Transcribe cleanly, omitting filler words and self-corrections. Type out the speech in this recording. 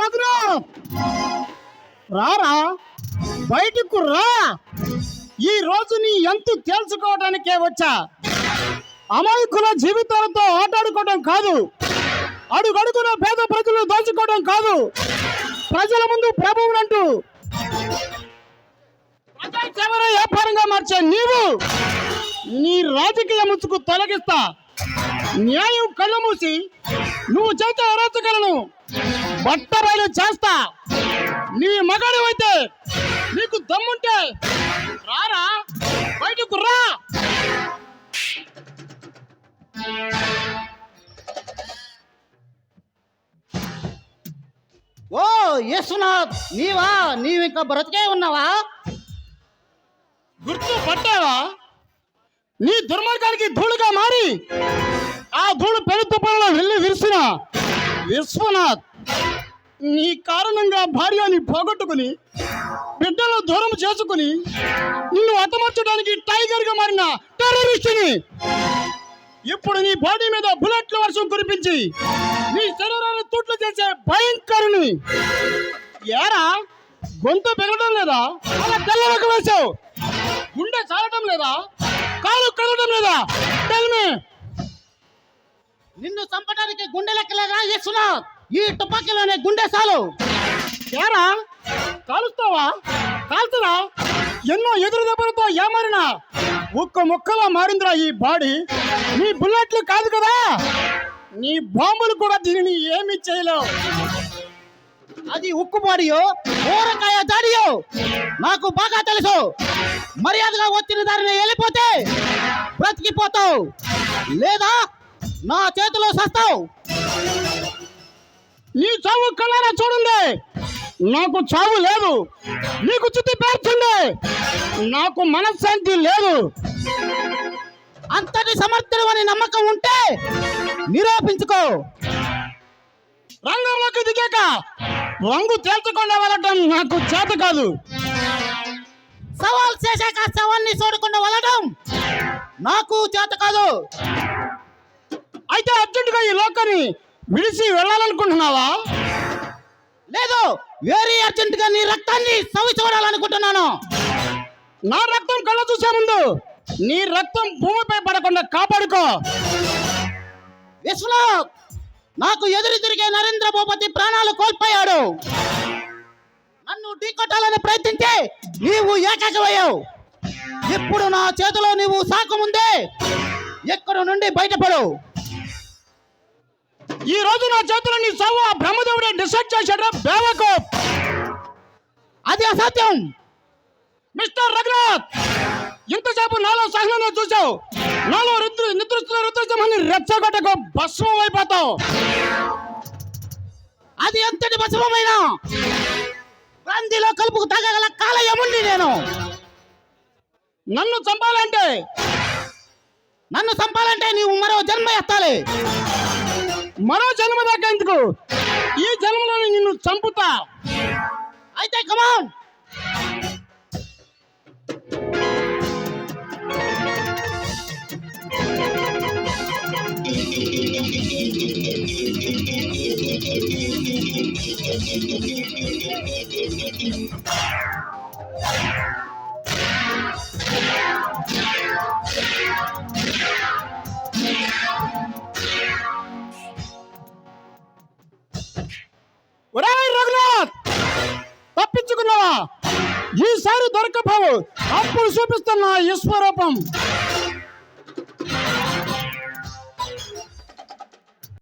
రఘునాథ్ రారా, బయటకు రా. ఈ రోజు నీ ఎంత తెలుసుకోవడానికే వచ్చా. అమాయకుల జీవితాలతో ఆటాడుకోవడం కాదు, అడుగడుగున పేద ప్రజలు దోచుకోవడం కాదు, ప్రజల ముందు ప్రభువునంటూ ప్రజా సేవను వ్యాపారంగా మార్చే నీవు నీ రాజకీయ ముసుగు తొలగిస్తా. న్యాయం కళ్ళు మూసి నువ్వు చేసే అరాచకాలను బట్టబయలు చేస్తా. నీ మగాడివైతే, నీకు దమ్ముంటే రారా, బయటకు రా. ఓ యేసునాథ్, నీవు ఇంకా బ్రతికే ఉన్నావా? గుర్తు పట్టావా? నీ దుర్మార్గానికి ధూళిగా మారి ఆ ధూళి పెనుతుపాలలో వెళ్ళి విరిసిన విశ్వనాథ్, నీ కారణంగా భార్యని పోగొట్టుకుని బిడ్డలు దూరం చేసుకుని నిన్ను హతమార్చడానికి టైగర్ గా మారిన టెర్రరిస్టుని, ఇప్పుడు నీ బాడీ మీద బుల్లెట్ల వర్షం కురిపించి నీ శరీరాన్ని తూట్లు చేసే భయంకరుని. ఏరా, గొంతు పెరగడం లేదా? అలా తెల్లలకు వేసావు. గుండె చాలటం లేదా? కాలు కదలడం లేదా? Tell me. నిన్ను చంపడానికి గుండె లెక్కలేదా యేసునాథ్? ఈ తుపాకీలోనే గుండె చాలు. ఏరా, కాలుస్తావా? కాల్తురా? ఎన్నో ఎదురు దెబ్బలతో ఏమారిన ఒక్క ముక్కలా మారిందిరా ఈ బాడీ. నీ బుల్లెట్లు కాదు కదా, నీ బాంబులు కూడా దీనిని ఏమీ చేయలేవు. అది ఉక్కు బాడియో, ఊరకాయ జాడియో నాకు బాగా తెలుసు. మర్యాదగా వచ్చిన దారిని వెళ్ళిపోతే బ్రతికిపోతావు, లేదా నా చేతిలో సస్తావు. నీ చావు కళ్ళారా చూడండి. నాకు చావు లేదు, నీకు చుట్టి పేర్చండి. నాకు మనశ్శాంతి లేదు. అంతటి సమర్థుడు అని నమ్మకం ఉంటే నిరూపించుకో. రంగంలోకి దిగాక రంగు తేల్చకుండా వెళ్ళటం నాకు చేత కాదు. సవాల్ చేశాక సవాల్ని చూడకుండా వెళ్ళడం నాకు చేత కాదు. అయితే అర్జెంటుగా ఈ లోకాన్ని విడిచి వెళ్ళాలనుకుంటున్నావా? లేదు, వెరీ అర్జెంట్ గా నీ రక్తాన్ని సవి చూడాలనుకుంటున్నాను. నా రక్తం కళ్ళ చూసే ముందు నీ రక్తం భూమిపై పడకుండా కాపాడుకో. విశ్వనాథ్, నాకు ఎదురు తిరిగే నరేంద్ర భూపతి ప్రాణాలు కోల్పోయాడు. నన్ను ఢీకొట్టాలని ప్రయత్నించి నీవు ఏకాకమయ్యావు. ఇప్పుడు నా చేతిలో నీవు సాకముందే ఎక్కడ నుండి బయటపడు. ఈ రోజు నా చేతిలో నీ సావు ఆ బ్రహ్మదేవుడే డిసైడ్ చేశాడు. బేవకో, అది అసాధ్యం. మిస్టర్ రఘునాథ్, ఇంతసేపు నాలో సహనాన్ని చూసావు. నాలో నిద్రిస్తున్న రుద్రసింహాన్ని రెచ్చగొట్టకు, భస్మం అయిపోతావు. అది ఎంతటి భస్మమైనా బ్రాంతిలో కలుపుకు తాగగల కాలయముండి నేను. నన్ను చంపాలంటే నీవు మరో జన్మ ఎత్తాలి. మరో జన్మ దాకా ఎందుకు? ఈ జన్మలో నిన్ను చంపుతా. అయితే కమాన్. ఒరేయ్ రఘునాథ్, తప్పించుకున్నావా? ఈసారి దొరకపోవు. అప్పుడు చూపిస్తున్నా ఈశ్వరూపం.